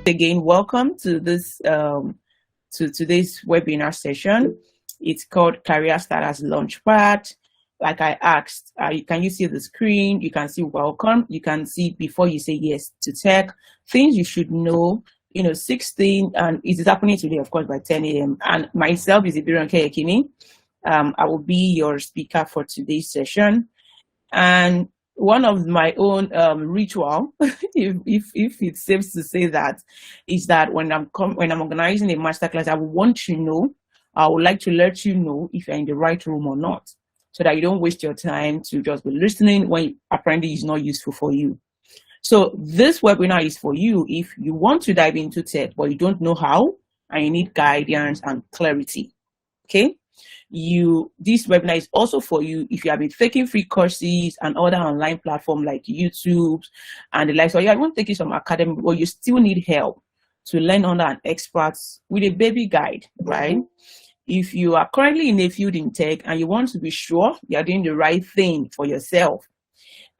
Again, welcome to this to today's webinar session. It's called Career Starters Launchpad. Like I asked, can you see the screen? You can see welcome. You can see before you say yes to tech, things you should know. 16, and it is happening today, of course, by 10 a.m. And myself is Ibiran Keyekini. I will be your speaker for today's session. And one of my own ritual, if it's safe to say that, is that when I'm organizing a masterclass, I would like to let you know if you're in the right room or not, so that you don't waste your time to just be listening when apparently it's not useful for you. So this webinar is for you if you want to dive into tech, but you don't know how, and you need guidance and clarity. Okay. This webinar is also for you if you have been taking free courses and other online platforms like YouTube and the like. So you won't take it from academy, but you still need help to learn under an expert with a baby guide, right? If you are currently in a field in tech and you want to be sure you're doing the right thing for yourself,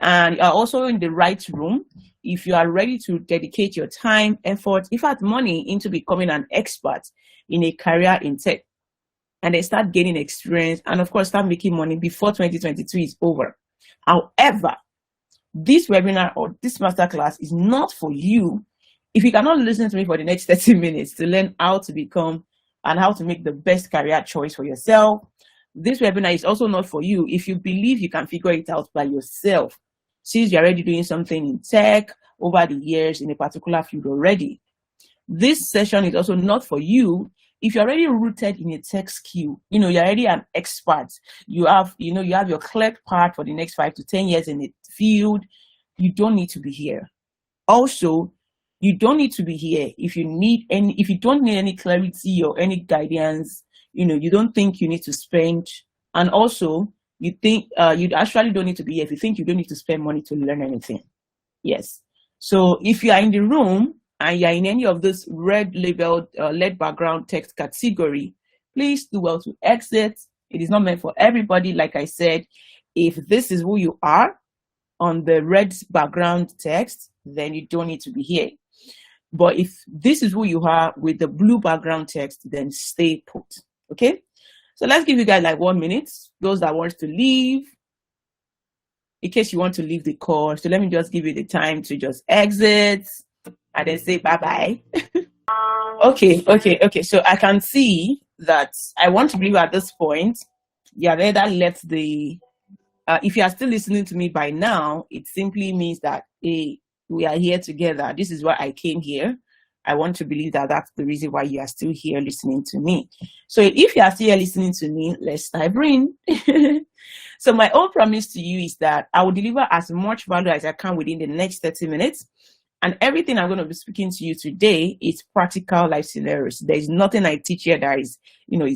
and you are also in the right room, if you are ready to dedicate your time, effort, in fact, money into becoming an expert in a career in tech, and then start gaining experience, and of course, start making money before 2022 is over. However, this webinar or this masterclass is not for you if you cannot listen to me for the next 30 minutes to learn how to become and how to make the best career choice for yourself. This webinar is also not for you if you believe you can figure it out by yourself, since you're already doing something in tech over the years in a particular field already. This session is also not for you if you're already rooted in a tech skill. You're already an expert. You have your clear path for the next 5 to 10 years in the field. You don't need to be here. Also, you don't need to be here if you don't need any clarity or any guidance. You don't think you need to spend, and also you think you actually don't need to be here if you think you don't need to spend money to learn anything. Yes. So if you are in the room and you're in any of this red labeled LED background text category, please do well to exit. It is not meant for everybody. Like I said, if this is who you are on the red background text, then you don't need to be here. But if this is who you are with the blue background text, then stay put. Okay? So let's give you guys like 1 minute. Those that want to leave, in case you want to leave the call. So let me just give you the time to just exit and then say bye-bye. Okay. So I can see that I want to believe at this point, you have either left the, if you are still listening to me by now, it simply means that, hey, we are here together. This is why I came here. I want to believe that that's the reason why you are still here listening to me. So if you are still here listening to me, let's dive in. So my own promise to you is that I will deliver as much value as I can within the next 30 minutes. And everything I'm going to be speaking to you today is practical life scenarios. There is nothing I teach here that is,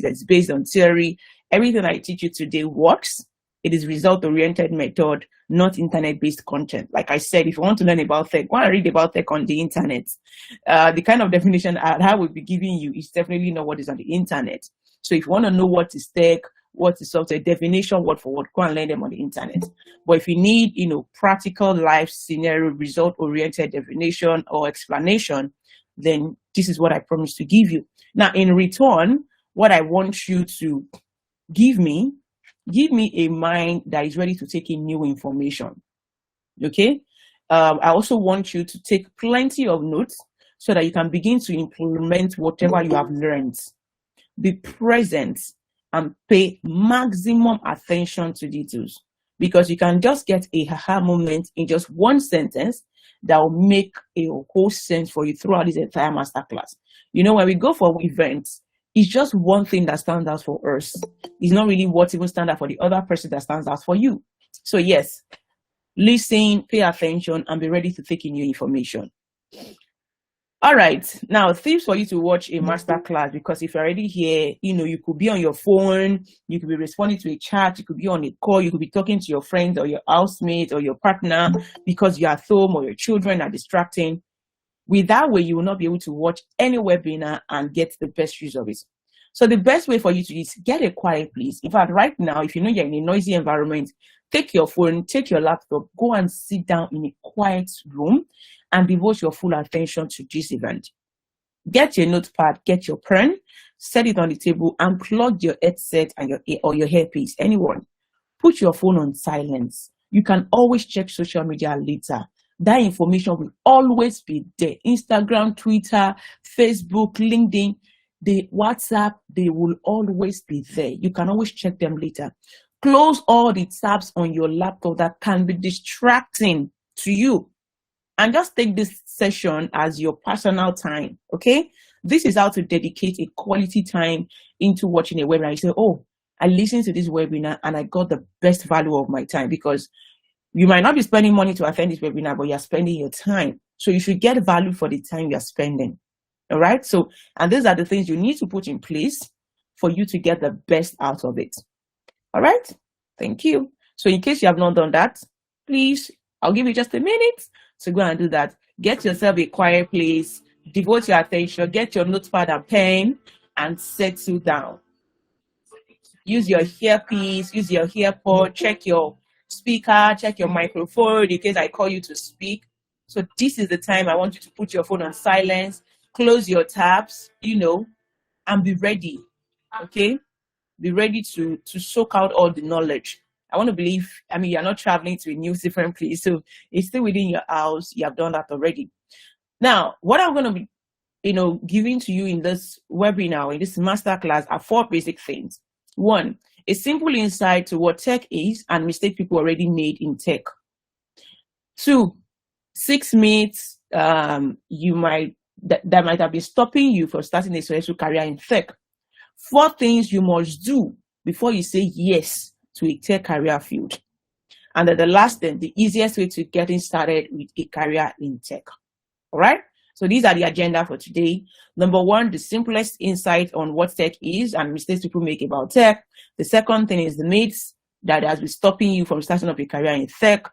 that's based on theory. Everything I teach you today works. It is result-oriented method, not internet-based content. Like I said, if you want to learn about tech, go and read about tech on the internet. The kind of definition I will be giving you is definitely not what is on the internet. So if you want to know what is tech, what is software, definition, word for word, go and learn them on the internet. But if you need, practical life scenario, result-oriented definition or explanation, then this is what I promise to give you. Now, in return, what I want you to give me a mind that is ready to take in new information. Okay? I also want you to take plenty of notes so that you can begin to implement whatever you have learned. Be present and pay maximum attention to details, because you can just get a aha moment in just one sentence that will make a whole sense for you throughout this entire masterclass. When we go for events, it's just one thing that stands out for us. It's not really what even stands out for the other person that stands out for you. So yes, listen, pay attention, and be ready to take in new information. All right, now tips for you to watch a masterclass, because if you're already here, you could be on your phone, you could be responding to a chat, you could be on a call, you could be talking to your friends or your housemate or your partner because you're at home or your children are distracting. With that way, you will not be able to watch any webinar and get the best use of it. So the best way for you to is get a quiet place. In fact, right now, if you know you're in a noisy environment, take your phone, take your laptop, go and sit down in a quiet room and devote your full attention to this event. Get your notepad, get your pen, set it on the table, and plug your headset and your earpiece. Anyone, put your phone on silence. You can always check social media later. That information will always be there. Instagram, Twitter, Facebook, LinkedIn, the WhatsApp, they will always be there. You can always check them later. Close all the tabs on your laptop that can be distracting to you. And just take this session as your personal time, okay? This is how to dedicate a quality time into watching a webinar. You say, oh, I listened to this webinar and I got the best value of my time, because you might not be spending money to attend this webinar, but you're spending your time. So you should get value for the time you're spending, all right? So, and these are the things you need to put in place for you to get the best out of it, all right? Thank you. So in case you have not done that, please, I'll give you just a minute to go and do that. Get yourself a quiet place, devote your attention, get your notepad and pen, and settle down. Use your earpiece, use your earpod, check your speaker, check your microphone in case I call you to speak. So this is the time I want you to put your phone on silence, close your tabs, and be ready, okay? Be ready to soak out all the knowledge. I want to believe, you're not traveling to a new different place, so it's still within your house. You have done that already. Now, what I'm going to be, giving to you in this webinar, in this masterclass, are 4 basic things. 1, a simple insight to what tech is and mistakes people already made in tech. 2, 6 myths that might have been stopping you from starting a successful career in tech. 4 things you must do before you say yes to a tech career field. And then the last thing, the easiest way to getting started with a career in tech. All right? So these are the agenda for today. Number 1, the simplest insight on what tech is and mistakes people make about tech. The second thing is the myths that has been stopping you from starting up a career in tech.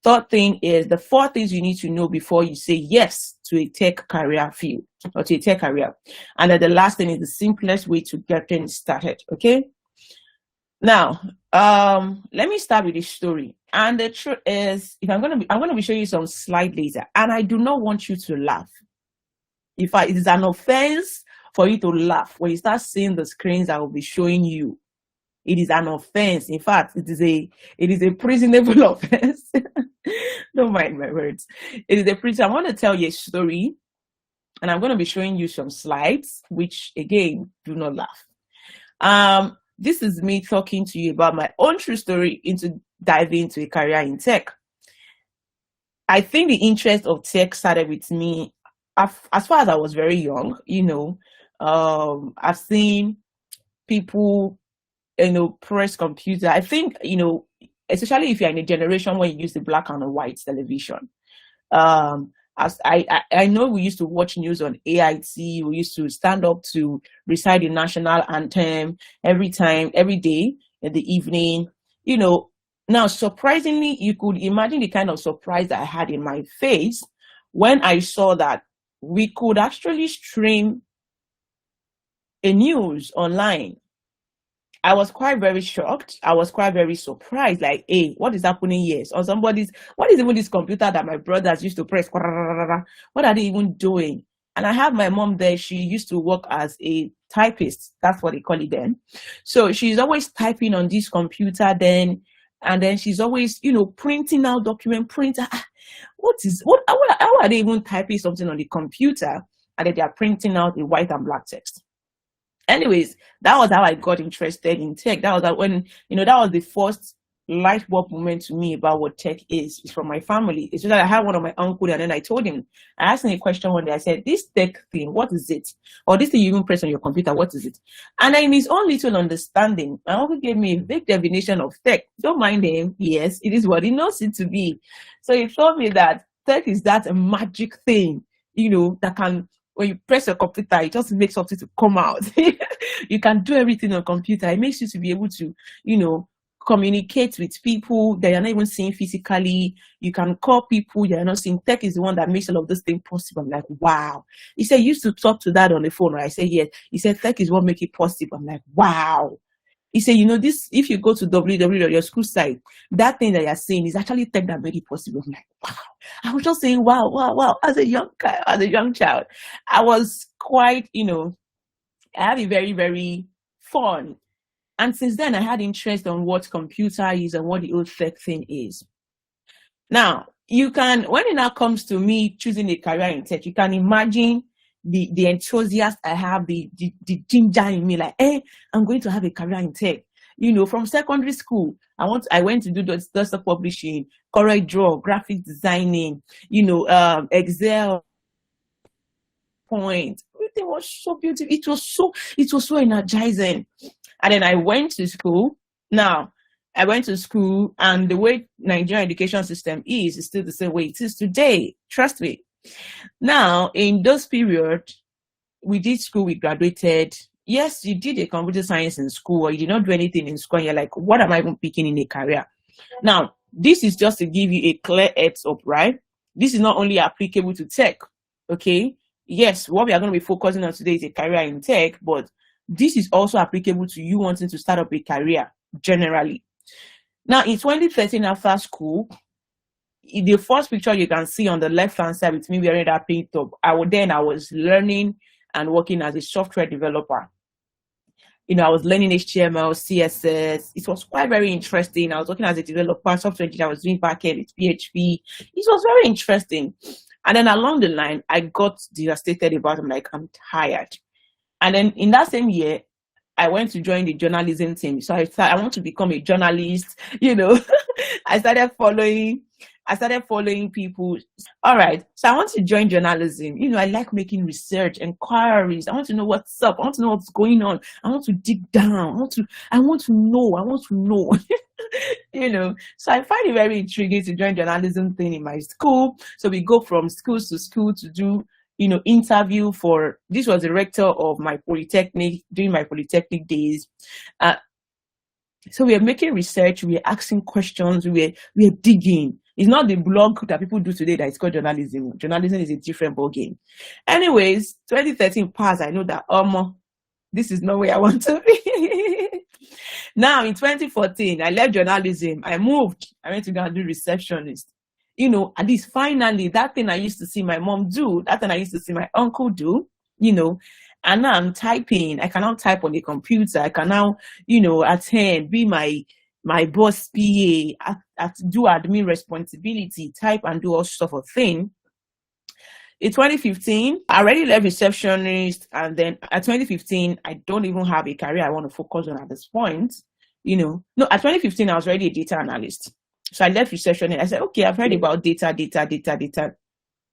Third thing is the 4 things you need to know before you say yes to a tech career field or to a tech career. And then the last thing is the simplest way to get things started, okay? Now, let me start with this story. And the truth is, I'm going to be showing you some slides later, and I do not want you to laugh. In fact, it is an offense for you to laugh when you start seeing the screens I will be showing you. It is an offense. In fact, it is a prisonable offense. Don't mind my words. It is a prison. I want to tell you a story, and I'm going to be showing you some slides, which again, do not laugh. This is me talking to you about my own true story into diving into a career in tech. I think the interest of tech started with me as far as I was very young. I've seen people, press computer. I think, especially if you're in a generation where you use the black and white television. As I know we used to watch news on AIT. We used to stand up to recite the national anthem every day in the evening. Now, surprisingly, you could imagine the kind of surprise that I had in my face when I saw that we could actually stream a news online. I was quite very shocked. I was quite very surprised. Like, hey, what is happening here? Or what is even this computer that my brothers used to press? What are they even doing? And I have my mom there. She used to work as a typist. That's what they call it then. So she's always typing on this computer then. And then she's always, printing out document printer. How are they even typing something on the computer? And then they are printing out the white and black text. Anyways, that was how I got interested in tech. That was when, that was the first light bulb moment to me about what tech is. It's from my family. It's just that I had one of my uncles, and then I told him, I asked him a question one day. I said, this tech thing, what is it? Or this thing you even press on your computer, what is it? And in his own little understanding, my uncle gave me a big definition of tech. Don't mind him. Yes, it is what he knows it to be. So he told me that tech is that magic thing, that can, when you press your computer, it just makes something to come out. You can do everything on computer. It makes you to be able to, communicate with people that you're not even seeing physically. You can call people you're not seeing. Tech is the one that makes all of this thing possible. I'm like, wow. He said, you used to talk to that on the phone. I said, yes. He said, tech is what makes it possible. I'm like, wow. He said, you know, this, if you go to www, your school site, that thing that you're saying is actually tech that made it possible. I'm like, wow. I was just saying, wow, wow, wow. As a young child, I was quite, you know, I had it very, very fun. And since then, I had interest on what computer is and what the old tech thing is. Now, you can, when it now comes to me choosing a career in tech, you can imagine the enthusiast I have, the ginger in me, like, hey, I'm going to have a career in tech. You know, from secondary school, I went to do desktop publishing, CorelDRAW, graphic designing, you know, Excel, Point. Everything was so beautiful. It was so energizing. And then I went to school. Now, I went to school, and the way Nigerian education system is still the same way it is today. Trust me. Now, in those period, we did school, we graduated. Yes, you did a computer science in school, or you did not do anything in school, and you're like, what am I even picking in a career? Now, this is just to give you a clear heads up, right? This is not only applicable to tech, okay? Yes, what we are going to be focusing on today is a career in tech, but this is also applicable to you wanting to start up a career generally. Now, in 2013, after school, the first picture you can see on the left-hand side with me wearing that pink top, I was learning and working as a software developer. You know, I was learning HTML, CSS. It was quite very interesting. I was working as a developer, software engineer. I was doing backend with PHP. It was very interesting. And then along the line, I got devastated about it. I'm like, I'm tired. And then in that same year, I went to join the journalism team. So I thought I want to become a journalist, you know. I started following people. All right. So I want to join journalism. You know, I like making research, inquiries. I want to know what's up. I want to know what's going on. I want to dig down. I want to know. You know, so I find it very intriguing to join journalism thing in my school. So we go from school to school to do, you know, interview for, this was the rector of my polytechnic during my polytechnic days. So we are making research, we are asking questions, we are digging. It's not the blog that people do today that is called journalism. Journalism is a different ball game. Anyways, 2013 passed. I know that this is not where I want to be. Now in 2014, I left journalism. I moved. I went to go and do receptionist. You know, at least finally, that thing I used to see my mom do, that thing I used to see my uncle do, you know, and now I'm typing. I can now type on the computer. I can now, you know, attend, be my boss PA, do admin responsibility, type and do all sort of thing. In 2015, I already left receptionist, and then at 2015, I don't even have a career I want to focus on at this point. You know, no, at 2015, I was already a data analyst. So I left receptionist. I said, okay, I've heard about data.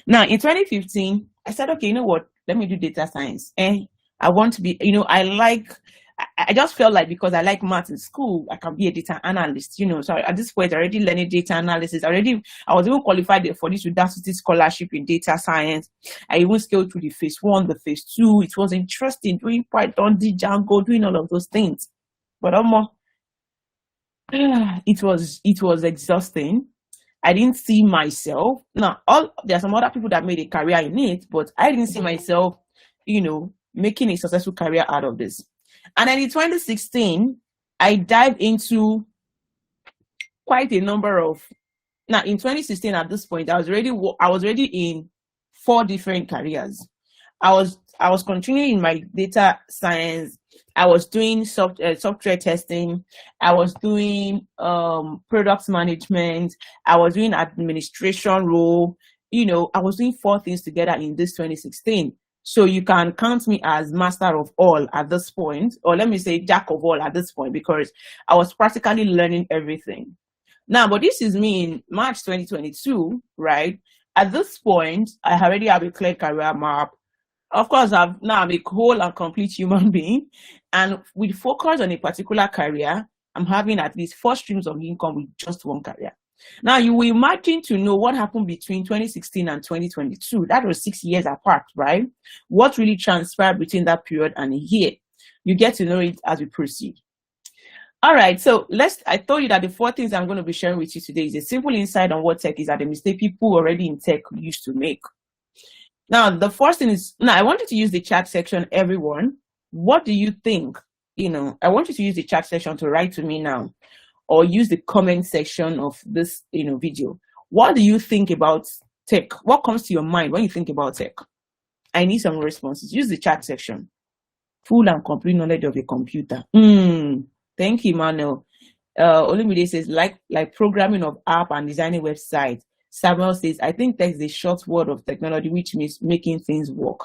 Now, in 2015, I said, okay, you know what? Let me do data science. And I want to be, you know, I just felt like because I like math in school, I can be a data analyst, you know. So at this point, I already learning data analysis. I was even qualified for this Udacity scholarship in data science. I even scaled through the phase 1, the phase 2. It was interesting doing Python, Django, doing all of those things. But it was exhausting. I didn't see myself. Now, there are some other people that made a career in it, but I didn't see myself, you know, making a successful career out of this. And then in 2016, I dived into quite a number of. Now, in 2016, at this point, I was already in 4 different careers. I was continuing in my data science. I was doing software testing. I was doing product management. I was doing administration role. You know, I was doing 4 things together in this 2016. So you can count me as master of all at this point, or let me say jack of all at this point, because I was practically learning everything. Now, but this is me in March 2022, right? At this point, I already have a clear career map. Of course, I'm a whole and complete human being. And with focus on a particular career, I'm having at least 4 streams of income with just one career. Now, you will imagine to know what happened between 2016 and 2022. That was 6 years apart, right? What really transpired between that period and a year? You get to know it as we proceed. All right, so I told you that the 4 things I'm going to be sharing with you today is a simple insight on what tech is and the mistake people already in tech used to make. Now, the first thing is, I wanted to use the chat section, everyone. What do you think I want you to use the chat section to write to me now, or use the comment section of this, video. What do you think about tech? What comes to your mind when you think about tech? I need some responses. Use the chat section. Full and complete knowledge of a computer. Thank you, Manuel. Olumide says, like programming of app and designing websites. Samuel says, I think tech is a short word of technology, which means making things work.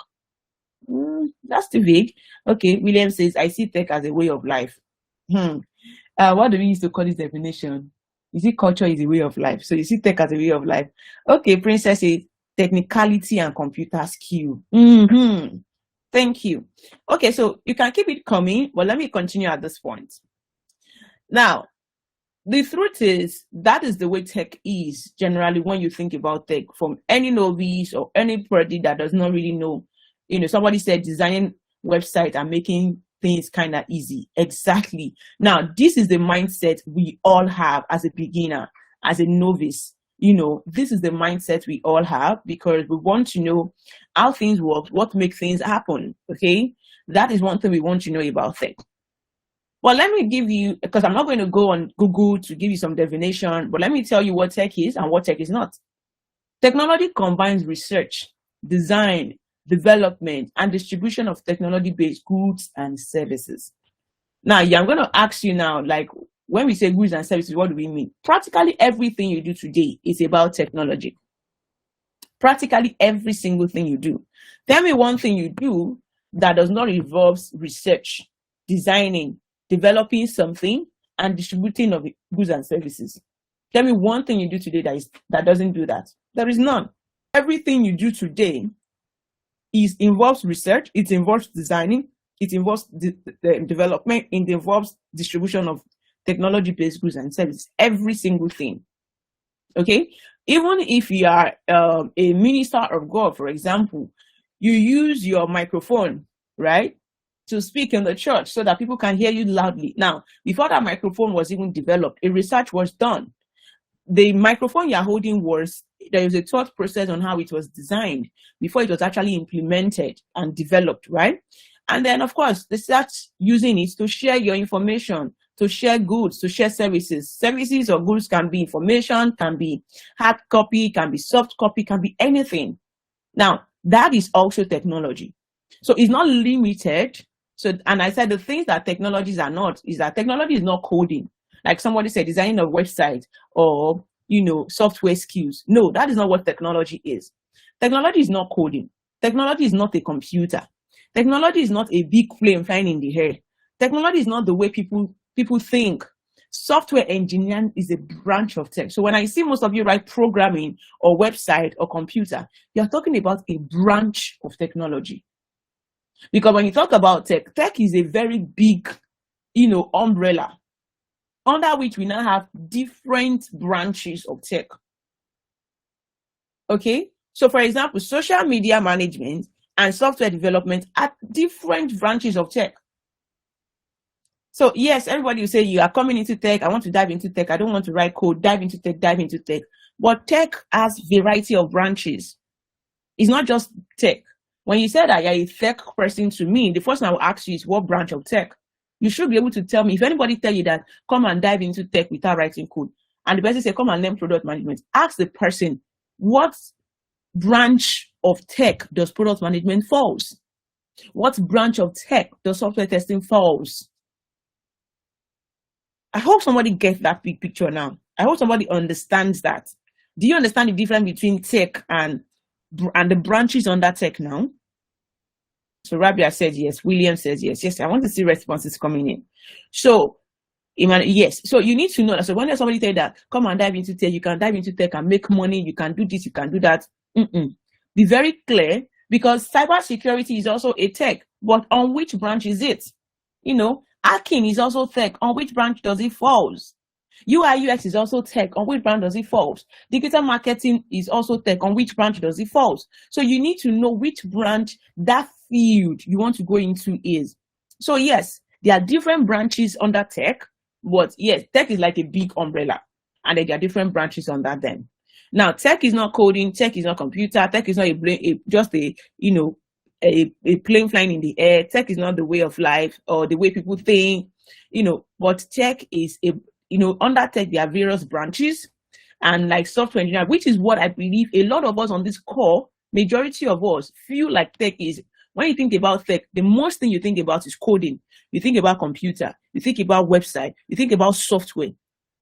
That's too vague. Okay, William says, I see tech as a way of life. What do we use to call this definition? You see, culture is a way of life. So you see tech as a way of life. Okay, Princess says, technicality and computer skill. Thank you. Okay, so you can keep it coming, but let me continue at this point. Now, the truth is, that is the way tech is generally when you think about tech. From any novice or anybody that does not really know, somebody said designing website and making things kind of easy. Exactly. Now, this is the mindset we all have as a beginner, as a novice. This is the mindset we all have because we want to know how things work, what makes things happen. Okay, that is one thing we want to know about tech. Well, let me give you, because I'm not going to go on Google to give you some definition, but let me tell you what tech is and what tech is not. Technology combines research, design, development, and distribution of technology-based goods and services. Now, I'm going to ask you now, like, when we say goods and services, what do we mean? Practically everything you do today is about technology. Practically every single thing you do. Tell me one thing you do that does not involve research, designing, developing something, and distributing of goods and services. Tell me one thing you do today that doesn't do that. There is none. Everything you do today involves research, it involves designing, it involves development, it involves distribution of technology-based goods and services. Every single thing. Okay? Even if you are a minister of God, for example, you use your microphone, right, to speak in the church so that people can hear you loudly. Now, before that microphone was even developed, a research was done. The microphone you're holding there was a thought process on how it was designed before it was actually implemented and developed, right? And then, of course, they start using it to share your information, to share goods, to share services. Services or goods can be information, can be hard copy, can be soft copy, can be anything. Now, that is also technology. So it's not limited. So, and I said the things that technologies are not, is that technology is not coding. Like somebody said, designing a website or, software skills. No, that is not what technology is. Technology is not coding. Technology is not a computer. Technology is not a big plane flying in the air. Technology is not the way people think. Software engineering is a branch of tech. So when I see most of you write programming or website or computer, you're talking about a branch of technology. Because when you talk about tech is a very big, umbrella under which we now have different branches of tech. Okay? So for example, social media management and software development are different branches of tech. So yes, everybody will say you are coming into tech. I want to dive into tech. I don't want to write code. Dive into tech, dive into tech. But tech has variety of branches. It's not just tech. When you say that you're a tech person to me, the first thing I will ask you is what branch of tech? You should be able to tell me. If anybody tell you that, come and dive into tech without writing code, and the person say, come and learn product management, ask the person, what branch of tech does product management falls? What branch of tech does software testing falls? I hope somebody gets that big picture now. I hope somebody understands that. Do you understand the difference between tech and the branches under tech now? So Rabia said yes. William says yes. Yes, I want to see responses coming in. So, yes. So you need to know that. So when somebody tell you that, come and dive into tech, you can dive into tech and make money. You can do this, you can do that. Be very clear, because cybersecurity is also a tech. But on which branch is it? Hacking is also tech. On which branch does it falls? UI UX is also tech. On which branch does it falls? Digital marketing is also tech. On which branch does it falls? So you need to know which branch that field you want to go into is. So yes, there are different branches under tech, but yes, tech is like a big umbrella, and then there are different branches under them. Now, tech is not coding. Tech is not computer. Tech is not just a a plane flying in the air. Tech is not the way of life or the way people think, but tech is under tech, there are various branches and like software engineer, which is what I believe a lot of us on this call, majority of us feel like tech is. When you think about tech, the most thing you think about is coding. You think about computer, you think about website, you think about software.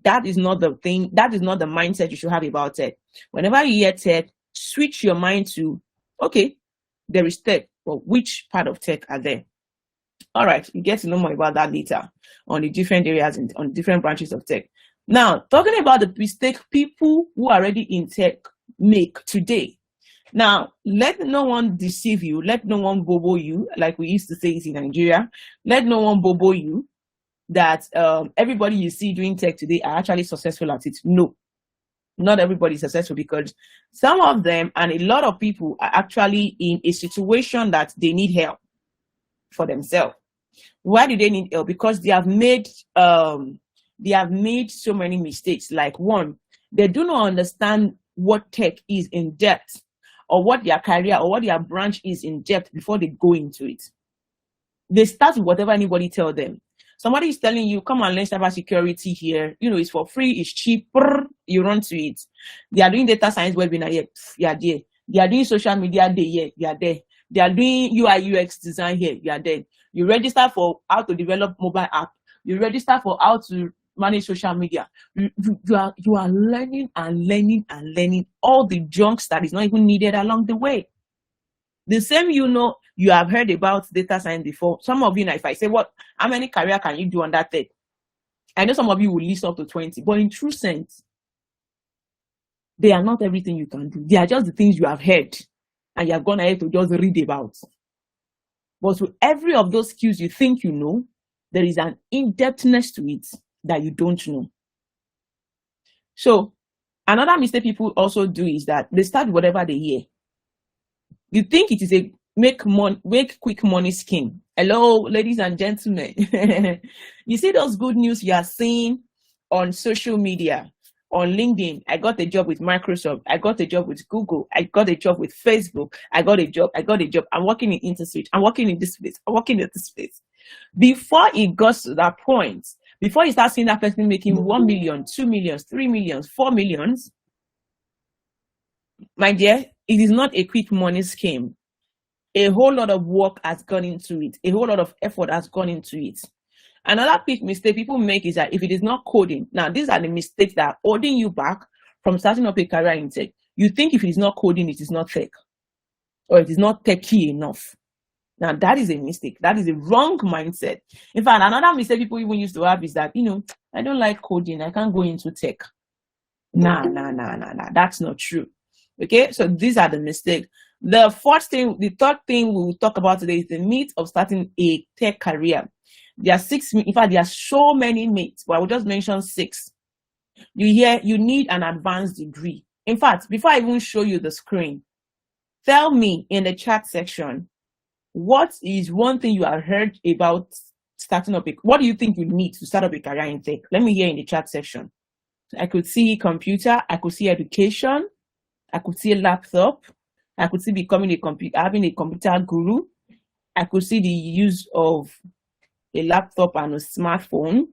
That is not the thing. That is not the mindset you should have about tech. Whenever you hear tech, switch your mind to, okay, there is tech, but which part of tech are there? All right, you get to know more about that later on the different areas and on different branches of tech. Now, talking about the mistake people who are already in tech make today. Now, let no one deceive you. Let no one bobo you, like we used to say in Nigeria. Let no one bobo you that everybody you see doing tech today are actually successful at it. No, not everybody is successful, because some of them and a lot of people are actually in a situation that they need help for themselves. Why do they need help? Because they have made so many mistakes. Like, one, they do not understand what tech is in depth, or what their career or what their branch is in depth before they go into it. They start with whatever anybody tell them. Somebody is telling you, come and learn cybersecurity here. It's for free, it's cheap. You run to it. They are doing data science webinar here. You are there. They are doing social media day here. You are there. They are doing UI UX design here. You are there. You register for how to develop mobile app. You register for how to manage social media. You are learning and learning and learning all the junks that is not even needed along the way. The same, you have heard about data science before. Some of you now, if I say, how many career can you do on that tech? I know some of you will list up to 20, but in true sense, they are not everything you can do. They are just the things you have heard and you have gone ahead to just read about. But with every of those skills you think you know, there is an in-depthness to it that you don't know. So another mistake people also do is that they start whatever they hear. You think it is a make quick money scheme. Hello, ladies and gentlemen. You see those good news you are seeing on social media, on LinkedIn. I got a job with Microsoft. I got a job with Google. I got a job with Facebook. I got a job. I'm working in InterSwitch. I'm working in this place. I'm working in this place. Before it goes to that point, before you start seeing that person making 1 million, 2 million, 3 million, 4 millions, my dear, it is not a quick money scheme. A whole lot of work has gone into it. A whole lot of effort has gone into it. Another big mistake people make is that if it is not coding, now these are the mistakes that are holding you back from starting up a career in tech. You think if it is not coding, it is not tech, or it is not techy enough. Now that is a mistake. That is a wrong mindset. In fact, another mistake people even used to have is that, I don't like coding. I can't go into tech. Nah. That's not true. Okay, so these are the mistakes. The third thing we will talk about today is the myth of starting a tech career. There are 6, in fact, there are so many myths, but I will just mention 6. You need an advanced degree. In fact, before I even show you the screen, tell me in the chat section, what is one thing you have heard about starting up what do you think you need to start up a career in tech? Let me hear in the chat section. I could see computer, I could see education, I could see a laptop, I could see having a computer guru, I could see the use of a laptop and a smartphone,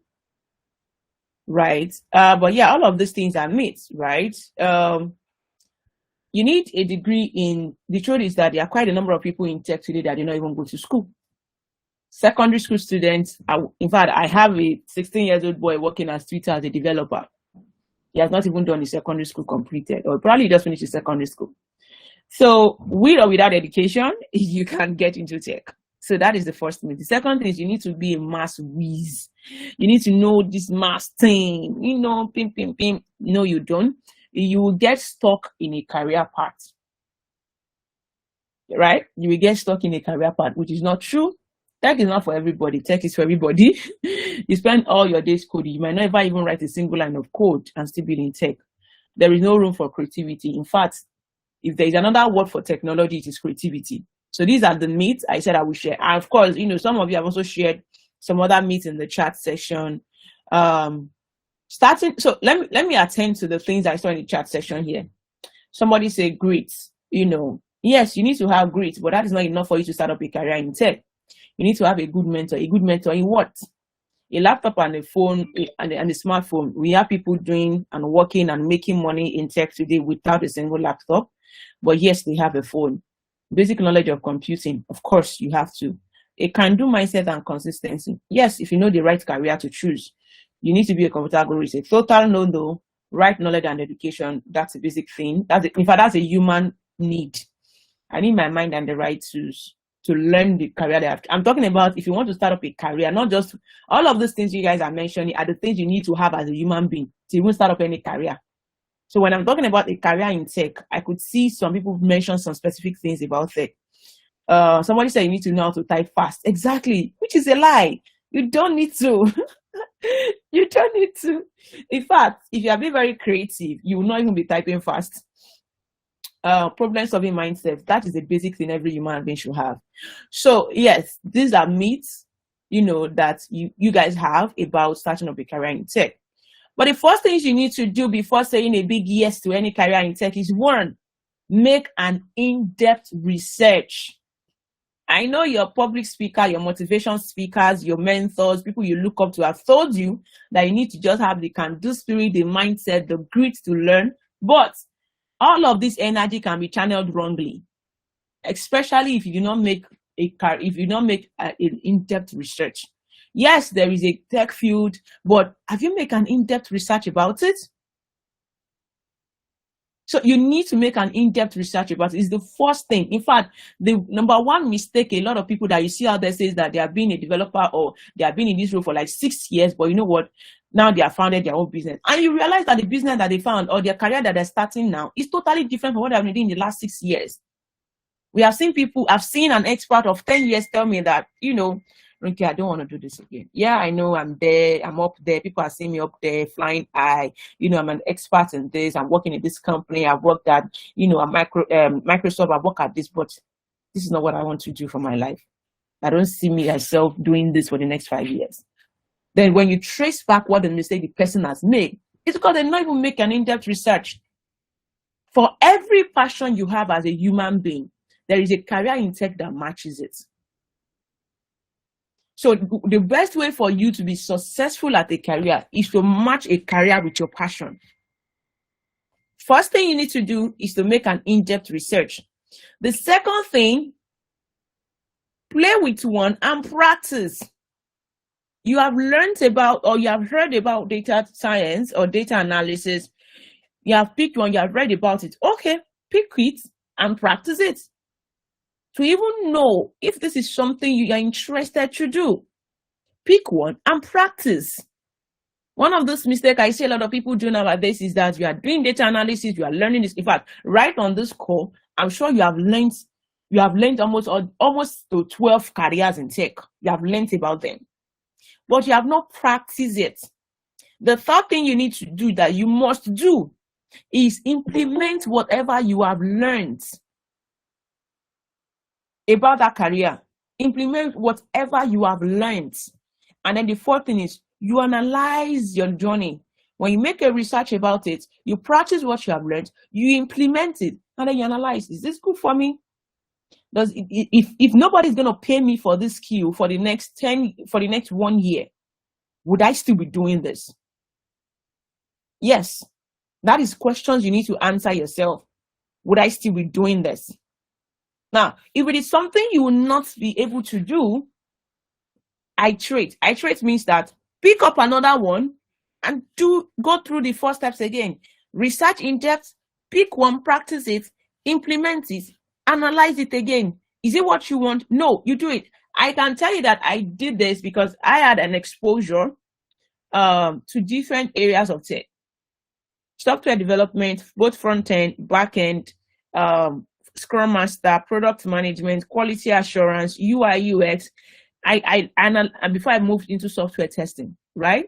right? But yeah, all of these things are myths, right? You need a degree the truth is that there are quite a number of people in tech today that do not even go to school. Secondary school students, in fact, I have a 16-year-old boy working as Twitter as a developer. He has not even done his secondary school completed, or probably just finished his secondary school. So with or without education, you can get into tech. So that is the first thing. The second thing is you need to be a math whiz. You need to know this math thing. Pim. No, you don't. You will get stuck in a career path. Right? You will get stuck in a career path, which is not true. Tech is not for everybody. Tech is for everybody. You spend all your days coding. You might never even write a single line of code and still be in tech. There is no room for creativity. In fact, if there is another word for technology, it is creativity. So these are the myths I said I will share. And of course, some of you have also shared some other myths in the chat section. So let me attend to the things I saw in the chat section here. Somebody say great, Yes, you need to have grit, but that is not enough for you to start up a career in tech. You need to have a good mentor. A good mentor in what? A laptop and a phone and a smartphone. We have people doing and working and making money in tech today without a single laptop. But yes, they have a phone. Basic knowledge of computing, of course, you have to. A can-do mindset and consistency. Yes, if you know the right career to choose, you need to be a computer guru. It's a total no-no. Right knowledge and education, that's a basic thing. In fact, that's a human need. I need my mind and the right tools to learn the career that I'm talking about. If you want to start up a career, not just all of those things you guys are mentioning are the things you need to have as a human being to even start up any career. So when I'm talking about a career in tech, I could see some people mention some specific things about tech. Somebody said you need to know how to type fast. Exactly, which is a lie. You don't need to. You don't need to. In fact, if you are being very creative, you will not even be typing fast. Problem solving mindset, that is a basic thing every human being should have. So yes, these are myths, that you guys have about starting up a career in tech. But the first things you need to do before saying a big yes to any career in tech is, one, make an in-depth research. I know your public speaker, your motivation speakers, your mentors, people you look up to have told you that you need to just have the can-do spirit, the mindset, the grit to learn. But all of this energy can be channeled wrongly, especially if you do not make an in-depth research. Yes, there is a tech field, but have you made an in-depth research about it? So you need to make an in-depth research about it. It's the first thing. In fact, the number one mistake a lot of people that you see out there says that they have been a developer or they have been in this role for like 6 years, but you know what? Now they have founded their own business. And you realize that the business that they found or their career that they're starting now is totally different from what they've been doing in the last 6 years. I've seen an expert of 10 years tell me that, okay, I don't want to do this again. Yeah, I know I'm there. I'm up there. People are seeing me up there, flying high. I'm an expert in this. I'm working in this company. I've worked at, Microsoft. I've worked at this, but this is not what I want to do for my life. I don't see myself doing this for the next 5 years. Then when you trace back what the mistake the person has made, it's because they not even make an in-depth research. For every passion you have as a human being, there is a career in tech that matches it. So the best way for you to be successful at a career is to match a career with your passion. First thing you need to do is to make an in-depth research. The second thing, play with one and practice. You have learned about or you have heard about data science or data analysis. You have picked one, you have read about it. Okay, pick it and practice it. To even know if this is something you are interested to do, pick one and practice. One of those mistakes I see a lot of people do nowadays is that you are doing data analysis, you are learning this. In fact, right on this call, I'm sure you have learned almost to 12 careers in tech. You have learned about them, but you have not practiced it. The third thing you need to do that you must do is implement whatever you have learned about that career. Implement whatever you have learned. And then the fourth thing is you analyze your journey. When you make a research about it, you practice what you have learned, you implement it, and then you analyze, is this good for me? If nobody's going to pay me for this skill for the next 1 year, would I still be doing this? Yes, that is questions you need to answer yourself. Would I still be doing this? Now, if it is something you will not be able to do, iterate. Iterate means that pick up another one and go through the 4 steps again. Research in depth, pick one, practice it, implement it, analyze it again. Is it what you want? No, you do it. I can tell you that I did this because I had an exposure to different areas of tech. Software development, both front-end, back-end, Scrum Master, product management, quality assurance, UI, UX. And before I moved into software testing, right?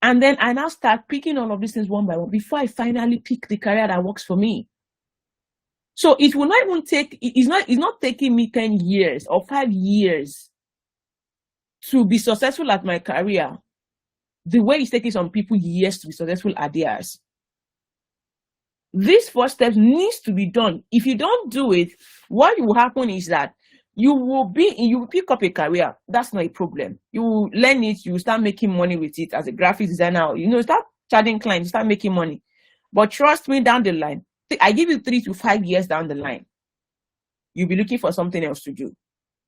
And then I now start picking all of these things one by one before I finally pick the career that works for me. So it will not even it's not taking me 10 years or 5 years to be successful at my career the way it's taking some people years to be successful at theirs. These 4 steps needs to be done. If you don't do it, what will happen is that you will pick up a career. That's not a problem. You will learn it. You will start making money with it as a graphic designer. Start charging clients, start making money. But trust me, down the line, I give you 3 to 5 years down the line, you'll be looking for something else to do.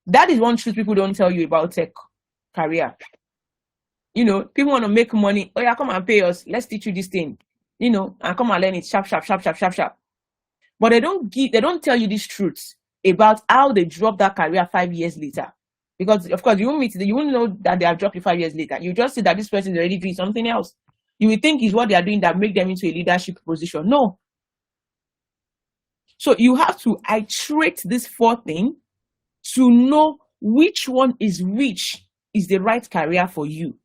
That is one truth people don't tell you about tech career. People want to make money. Oh yeah, come and pay us. Let's teach you this thing. And come and learn it sharp. But they don't tell you these truths about how they drop that career 5 years later. Because of course you won't know that they have dropped it 5 years later. You just see that this person is already doing something else. You will think is what they are doing that make them into a leadership position. No. So you have to iterate this 4 things to know which one is the right career for you.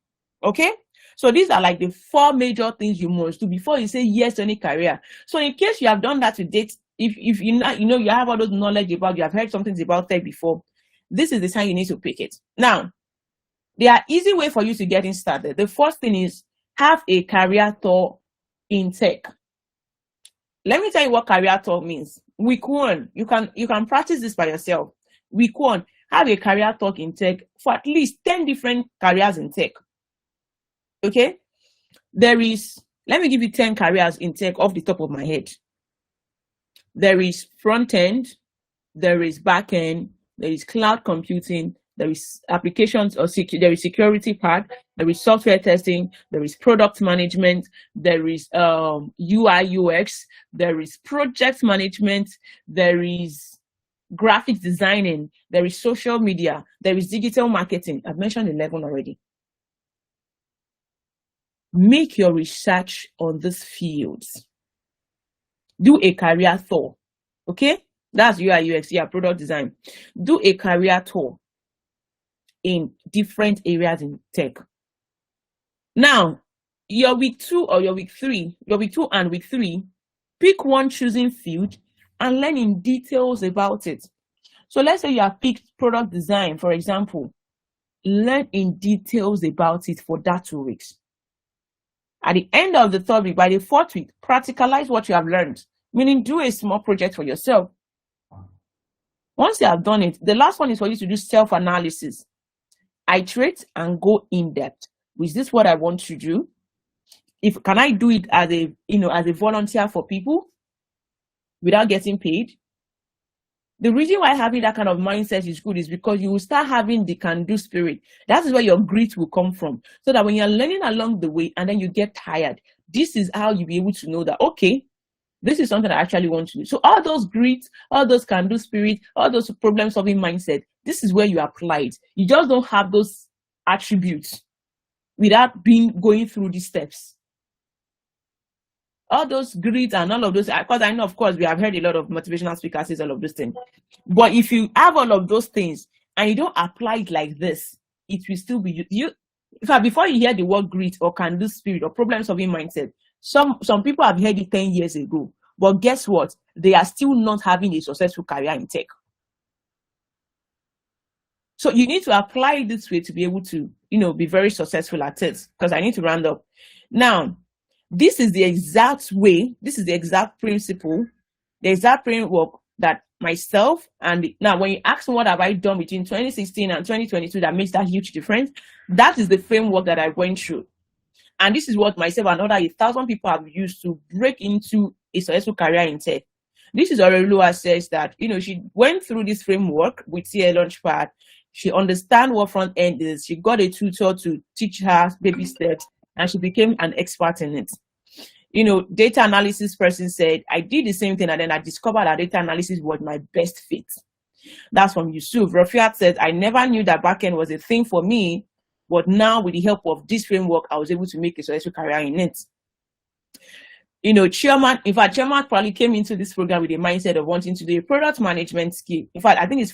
Okay? So these are like the 4 major things you must do before you say yes to any career. So in case you have done that to date, if you have all those knowledge about, you have heard some things about tech before, this is the time you need to pick it. Now, there are easy way for you to get started. The first thing is have a career tour in tech. Let me tell you what career tour means. Week 1, you can practice this by yourself. Week 1, have a career talk in tech for at least 10 different careers in tech. Okay? Let me give you 10 careers in tech off the top of my head. There is front end, there is back end, there is cloud computing, there is applications there is security part, there is software testing, there is product management, there is UI UX, there is project management, there is graphic designing, there is social media, there is digital marketing. I've mentioned 11 already. Make your research on these fields. Do a career tour. Okay? That's UI UX, product design. Do a career tour in different areas in tech. Now, your week 2 or your week 3, your week 2 and week 3, pick one choosing field and learn in details about it. So let's say you have picked product design, for example. Learn in details about it for that 2 weeks. At the end of the 3rd week, by the 4th week, practicalize what you have learned, meaning do a small project for yourself. Once you have done it, the last one is for you to do self-analysis. Iterate and go in depth. Is this what I want to do? Can I do it as a volunteer for people without getting paid? The reason why having that kind of mindset is good is because you will start having the can-do spirit. That is where your grit will come from. So that when you're learning along the way and then you get tired, this is how you'll be able to know that, okay, this is something I actually want to do. So all those grit, all those can-do spirit, all those problem-solving mindset, this is where you apply it. You just don't have those attributes without going through these steps. All those grit and all of those, because I know, of course, we have heard a lot of motivational speakers say all of those things. But if you have all of those things and you don't apply it like this, it will still be you. In fact, before you hear the word grit or can-do spirit or problem-solving mindset, some people have heard it 10 years ago. But guess what? They are still not having a successful career in tech. So you need to apply it this way to be able to, be very successful at it. Because I need to round up. Now, this is the exact way, this is the exact principle, the exact framework that myself, and now when you ask me what have I done between 2016 and 2022 that makes that huge difference, that is the framework that I went through. And this is what myself and other 1,000 people have used to break into a successful career in tech. This is Aurelua says that, she went through this framework with LaunchPad. She understands what front end is. She got a tutor to teach her baby steps, and she became an expert in it. Data analysis person said, I did the same thing, and then I discovered that data analysis was my best fit. That's from Yusuf. Rafiat said, I never knew that backend was a thing for me, but now with the help of this framework, I was able to make a successful career in it. Chairman probably came into this program with a mindset of wanting to do a product management skill. In fact, I think it's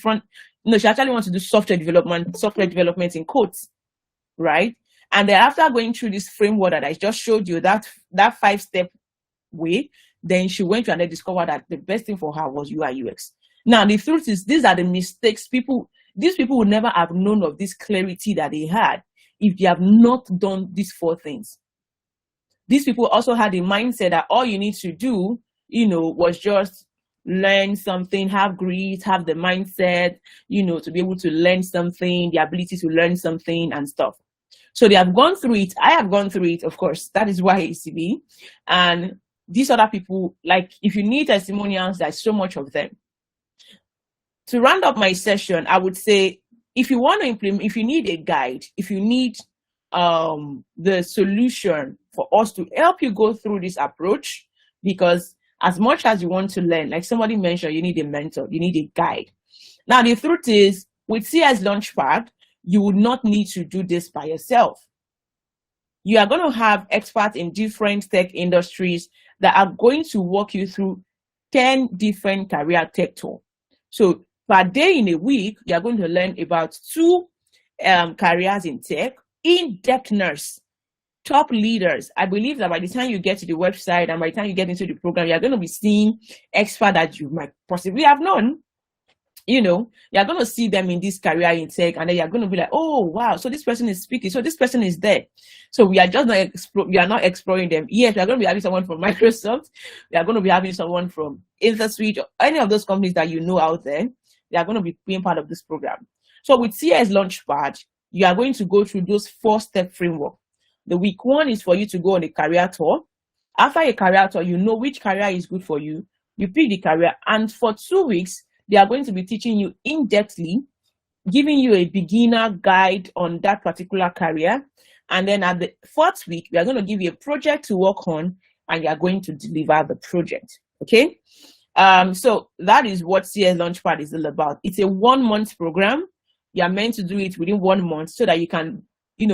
she actually wants to do software development in quotes, right? And then after going through this framework that I just showed you, that 5-step way, then she went to and then discovered that the best thing for her was UI UX. Now, the truth is, these are the mistakes these people would never have known of this clarity that they had if they have not done these 4 things. These people also had the mindset that all you need to do was just learn something, have grit, have the mindset, to be able to learn something, the ability to learn something and stuff. So they have gone through it. I have gone through it, of course. That is why ACB. And these other people, like, if you need testimonials, there's so much of them. To round up my session, I would say, if you want to implement, if you need a guide, if you need the solution for us to help you go through this approach, because as much as you want to learn, like somebody mentioned, you need a mentor, you need a guide. Now, the truth is, with CS LaunchPad, you would not need to do this by yourself. You are going to have experts in different tech industries that are going to walk you through 10 different career tech tools. So per day in a week, you are going to learn about 2 careers in tech, in-depthness, top leaders. I believe that by the time you get to the website and by the time you get into the program, you're going to be seeing experts that you might possibly have known. You're going to see them in this career in tech, and then you're going to be like, oh, wow, so this person is speaking, so this person is there. So we are just not exploring them. Yes, we are going to be having someone from Microsoft. We are going to be having someone from InterSwitch, or any of those companies that you know out there. They are going to be being part of this program. So with CS Launchpad, you are going to go through those 4-step framework. The week 1 is for you to go on a career tour. After a career tour, you know which career is good for you. You pick the career, and for 2 weeks, they are going to be teaching you in-depthly, giving you a beginner guide on that particular career. And then at the 4th week, we are going to give you a project to work on, and you are going to deliver the project. Okay? So that is what CS Launchpad is all about. It's a 1-month program. You are meant to do it within 1 month so that you can,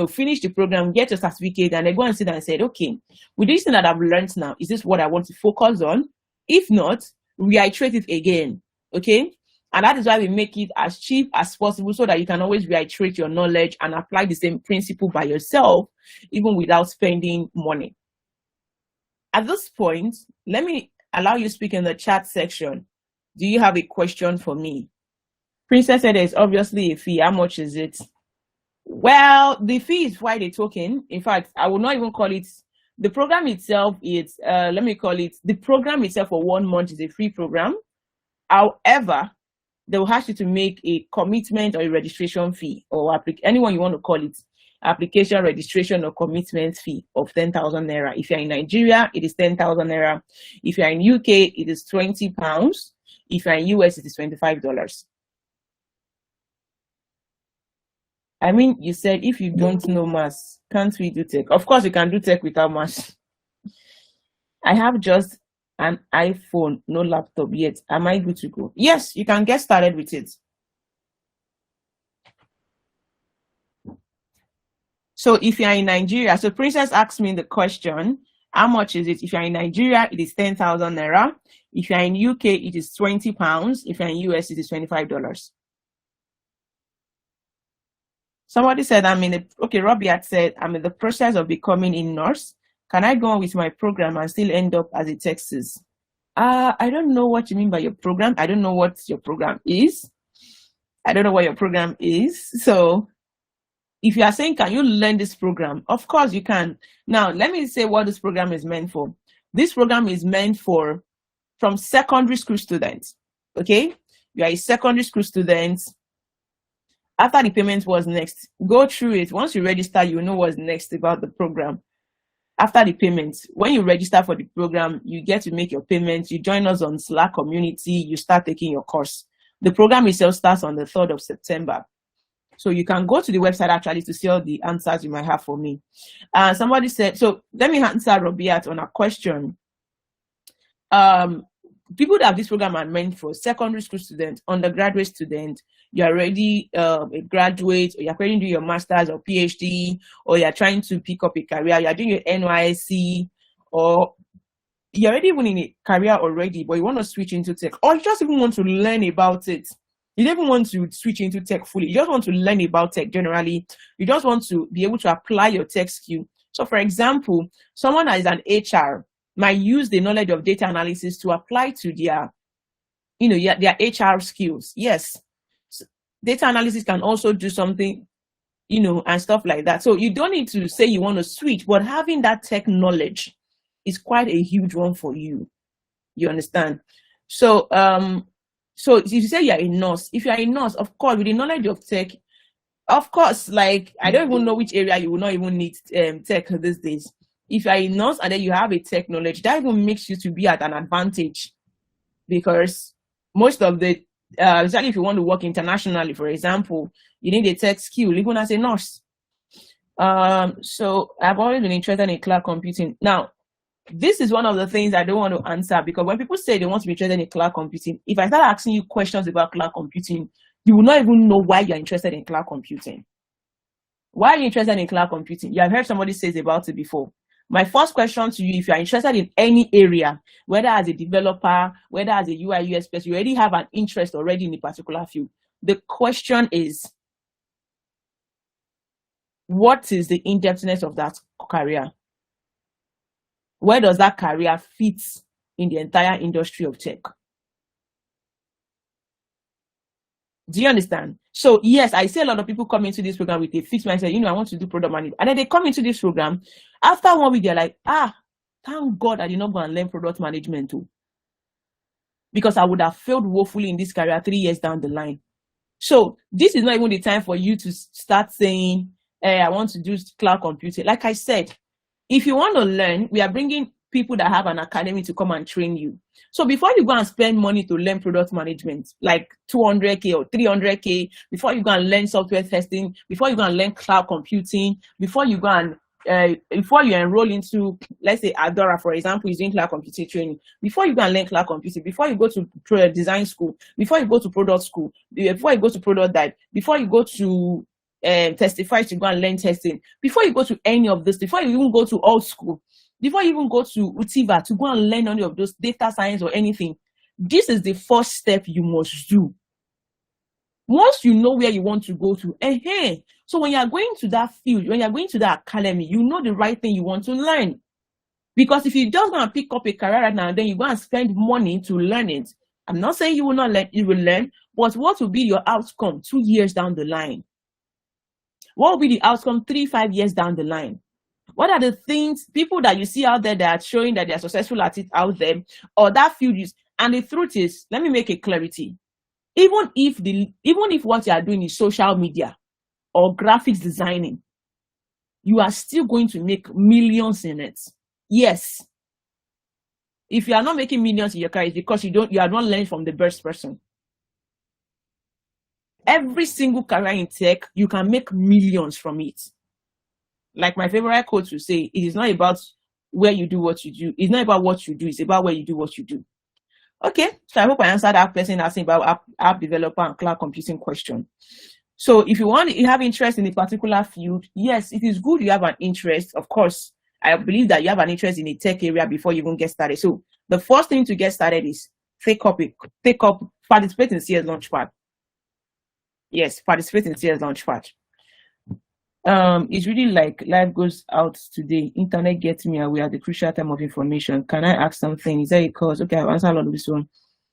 finish the program, get your certificate, and then go and sit and say, okay, with this thing that I've learned now, is this what I want to focus on? If not, reiterate it again. Okay, and that is why we make it as cheap as possible so that you can always reiterate your knowledge and apply the same principle by yourself, even without spending money. At this point, let me allow you to speak in the chat section. Do you have a question for me? Princess said there's obviously a fee. How much is it? Well, the fee is quite a token. In fact, I will not even call it. The program itself is, the program itself for 1 month is a free program. However, they will ask you to make a commitment or a registration fee, or anyone you want to call it, application, registration, or commitment fee of 10,000 naira. If you're in Nigeria, it is 10,000 naira. If you're in UK, it is 20 pounds. If you're in US, it is $25. I mean, you said if you don't know maths, can't we do tech? Of course, you can do tech without maths. I have just an iPhone, no laptop yet. Am I good to go? Yes, you can get started with it. So if you're in Nigeria, so Princess asked me the question, how much is it? If you're in Nigeria, it is 10,000 naira. If you're in UK, it is 20 pounds. If you're in US, it is $25. Somebody said, Robbie had said, I'm in the process of becoming a nurse. Can I go on with my program and still end up as a Texas? I don't know what you mean by your program. I don't know what your program is. I don't know what your program is. So if you are saying, can you learn this program? Of course you can. Now, let me say what this program is meant for. This program is meant from secondary school students. Okay? You are a secondary school student. After the payment, was next? Go through it. Once you register, you know what's next about the program. After the payment, when you register for the program, you get to make your payments. You join us on Slack community. You start taking your course. The program itself starts on the 3rd of September. So you can go to the website actually to see all the answers you might have for me. Somebody said, so let me answer Robiat on a question. People that have this program are meant for secondary school students, undergraduate students. You're already a graduate, or you're planning to do your master's or PhD, or you're trying to pick up a career, you're doing your NYSC, or you're already even in a career already, but you want to switch into tech, or you just even want to learn about it. You don't even want to switch into tech fully. You just want to learn about tech generally. You just want to be able to apply your tech skill. So for example, someone that is an HR might use the knowledge of data analysis to apply to their HR skills. Yes. So data analysis can also do something, and stuff like that. So you don't need to say you want to switch, but having that tech knowledge is quite a huge one for you. You understand? So so if you say you're a nurse, if you're a nurse, of course, with the knowledge of tech, of course, like I don't even know which area you will not even need tech these days. If you're a nurse and then you have a tech knowledge, that even makes you to be at an advantage, because most of the especially if you want to work internationally, for example, you need a tech skill even as a nurse. So I've always been interested in cloud computing. Now, this is one of the things I don't want to answer, because when people say they want to be interested in cloud computing, if I start asking you questions about cloud computing, you will not even know why you're interested in cloud computing. Why are you interested in cloud computing? You have heard somebody say about it before. My first question to you, if you're interested in any area, whether as a developer, whether as a UI UX person, you already have an interest already in a particular field. The question is, what is the in-depthness of that career? Where does that career fit in the entire industry of tech? Do you understand? So yes, I see a lot of people come into this program with a fixed mindset, I want to do product management. And then they come into this program, after 1 week, they're like, thank God I did not go and learn product management too. Because I would have failed woefully in this career 3 years down the line. So this is not even the time for you to start saying, I want to do cloud computing. Like I said, if you want to learn, we are bringing people that have an academy to come and train you. So before you go and spend money to learn product management, like 200K or 300K, before you go and learn software testing, before you go and learn cloud computing, before you go and before you enroll into, let's say, Adora, for example, is doing cloud computing training, before you go and learn cloud computing, before you go to design school, before you go to product school, before you go to product dive, before you go to testify to go and learn testing, before you go to any of this, before you even go to old school, before you even go to Utiva to go and learn any of those data science or anything, this is the first step you must do. Once you know where you want to go to, so when you're going to that field, when you're going to that academy, you know the right thing you want to learn. Because if you just go and pick up a career right now, and then you go and spend money to learn it, I'm not saying you will not learn, you will learn, but what will be your outcome 2 years down the line? What will be the outcome 3-5 years down the line? What are the things, people that you see out there that are showing that they are successful at it out there, or that field is, and the truth is, let me make a clarity. Even if what you are doing is social media or graphics designing, you are still going to make millions in it. Yes. If you are not making millions in your career, it's because you are not learning from the best person. Every single career in tech, you can make millions from it. Like my favorite quote to say, it is not about where you do what you do. It's not about what you do. It's about where you do what you do. Okay, so I hope I answered that person asking about app developer and cloud computing question. So if you have interest in a particular field, yes, it is good you have an interest. Of course, I believe that you have an interest in a tech area before you even get started. So the first thing to get started is participate in CS LaunchPad. Yes, participate in CS LaunchPad. It's really like life goes out today. Internet gets me away at the crucial time of information. Can I ask something? Is there a cause? Okay, I've answered a lot of this one.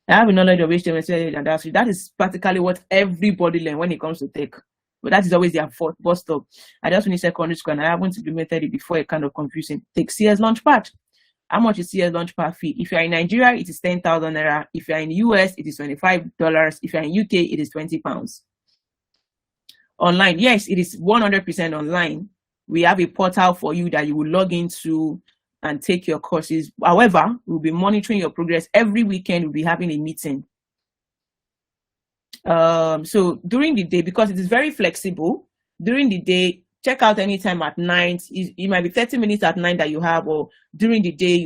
I have a knowledge of HTML and that's that is practically what everybody learns when it comes to tech. But that is always their first stop. I just finished secondary school and I haven't implemented it before. It kind of confusing. Take CS LaunchPad. How much is CS LaunchPad fee? If you're in Nigeria, it is 10,000 naira. If you're in US, it is $25. If you're in UK, it is £20. Online, yes, it is 100% online. We have a portal for you that you will log into and take your courses. However, we'll be monitoring your progress every weekend. We'll be having a meeting. So during the day, because it is very flexible, during the day, check out anytime at night. It might be 30 minutes at night that you have, or during the day,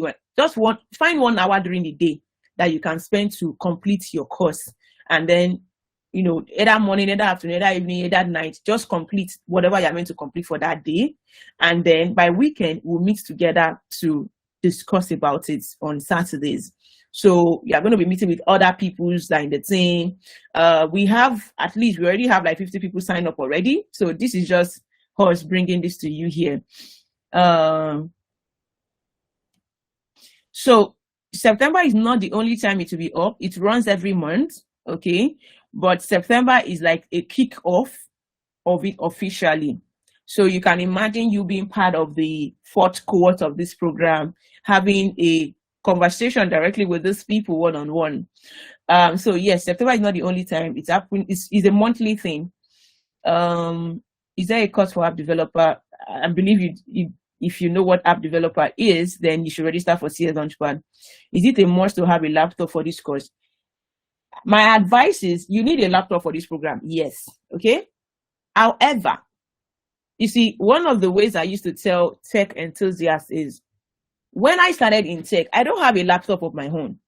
find 1 hour during the day that you can spend to complete your course, and then either morning, either afternoon, either evening, either night, just complete whatever you're meant to complete for that day. And then by weekend, we'll meet together to discuss about it on Saturdays. So you're going to be meeting with other people that in the team. We already have like 50 people signed up already. So this is just us bringing this to you here. So September is not the only time it will be up. It runs every month. Okay. But September is like a kick-off of it officially. So you can imagine you being part of the 4th cohort of this program, having a conversation directly with these people one-on-one. So yes, September is not the only time. It's happening. It's a monthly thing. Is there a course for app developer? I believe if you know what app developer is, then you should register for CS LaunchPad. Is it a must to have a laptop for this course? My advice is you need a laptop for this program. Yes. Okay. However, you see, one of the ways I used to tell tech enthusiasts is when I started in tech, I don't have a laptop of my own.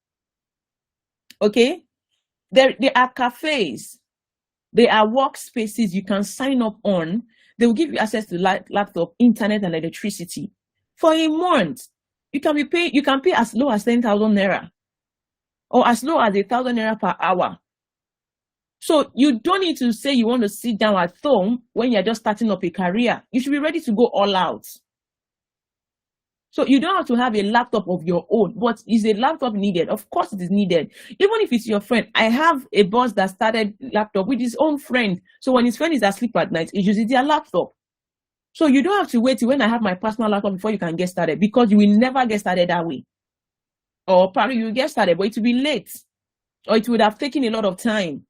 Okay. There are cafes. There are workspaces you can sign up on. They will give you access to laptop, internet, and electricity for a month. You can pay as low as 10,000 naira or as low as 1,000 naira per hour. So you don't need to say you want to sit down at home when you're just starting up a career. You should be ready to go all out. So you don't have to have a laptop of your own, but is a laptop needed? Of course it is needed. Even if it's your friend. I have a boss that started laptop with his own friend. So when his friend is asleep at night, he uses their laptop. So you don't have to wait till when I have my personal laptop before you can get started, because you will never get started that way. Or probably you will get started, but it will be late. Or it would have taken a lot of time.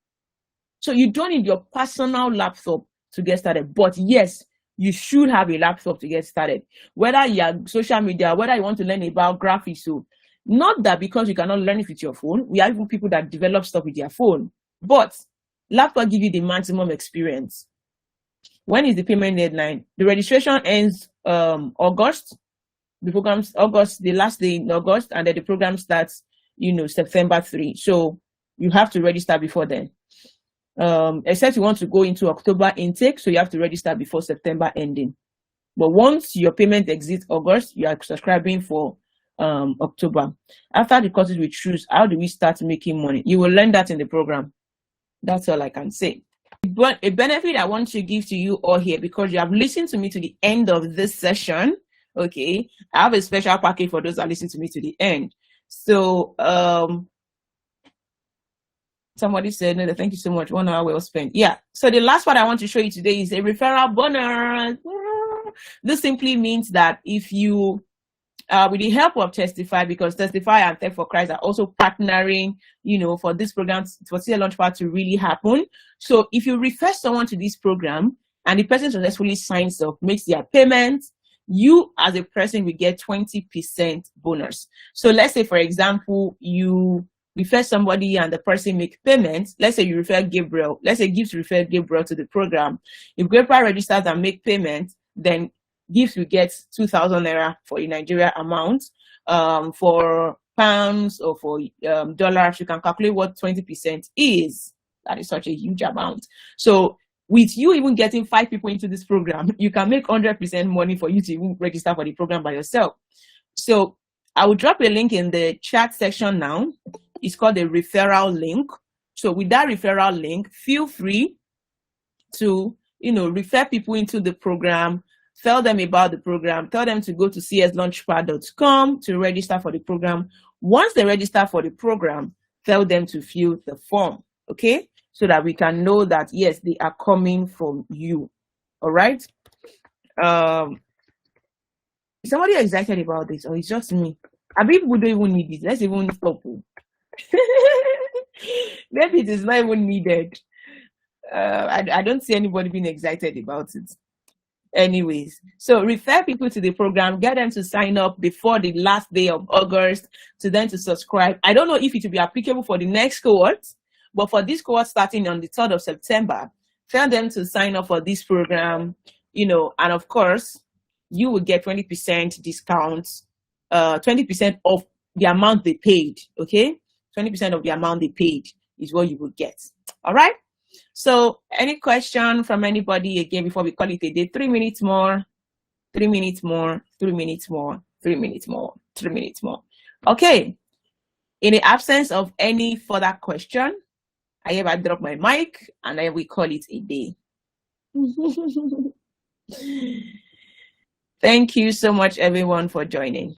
So you don't need your personal laptop to get started. But yes, you should have a laptop to get started. Whether you're social media, whether you want to learn about graphics, so not that because you cannot learn it with your phone. We have even people that develop stuff with their phone. But laptop give you the maximum experience. When is the payment deadline? The registration ends August. The program's August, the last day in August, and then the program starts, September 3. So you have to register before then. Except you want to go into October intake, so you have to register before September ending. But once your payment exits August, you are subscribing for October. After the courses we choose, how do we start making money? You will learn that in the program. That's all I can say. But a benefit I want to give to you all here, because you have listened to me to the end of this session, okay, I have a special package for those that listen to me to the end. So somebody said, no, thank you so much. 1 hour well spent. Yeah. So the last part I want to show you today is a referral bonus. This simply means that if you, with the help of Testify, because Testify and Tech for Christ are also partnering, for this program, for CS LaunchPad to really happen. So if you refer someone to this program and the person successfully signs up, makes their payment, you as a person will get 20% bonus. So let's say, for example, you refer somebody and the person make payments. Let's say you refer Gabriel. Let's say Gibbs refer Gabriel to the program. If Gabriel registers and make payments, then Gibbs will get 2,000 naira for a Nigeria amount. For pounds or for dollars, you can calculate what 20% is. That is such a huge amount. So with you even getting 5 people into this program, you can make 100% money for you to even register for the program by yourself. So I will drop a link in the chat section now. It's called a referral link. So with that referral link, feel free to, refer people into the program, tell them about the program, tell them to go to cslaunchpad.com to register for the program. Once they register for the program, tell them to fill the form, okay? So that we can know that, yes, they are coming from you, all right? Is somebody excited about this, or it's just me? I mean, people don't even need it. Let's even stop. Maybe it is not even needed. I don't see anybody being excited about it. Anyways, so refer people to the program, get them to sign up before the last day of August, to them to subscribe. I don't know if it will be applicable for the next cohort, but for this cohort starting on the 3rd of September, tell them to sign up for this program, and of course, you will get 20% discounts, 20% of the amount they paid, okay? 20% of the amount they paid is what you will get, all right? So any question from anybody again before we call it a day? 3 minutes more, 3 minutes more, 3 minutes more, 3 minutes more, 3 minutes more. Okay, in the absence of any further question, I hereby drop my mic and I will call it a day. Thank you so much, everyone, for joining.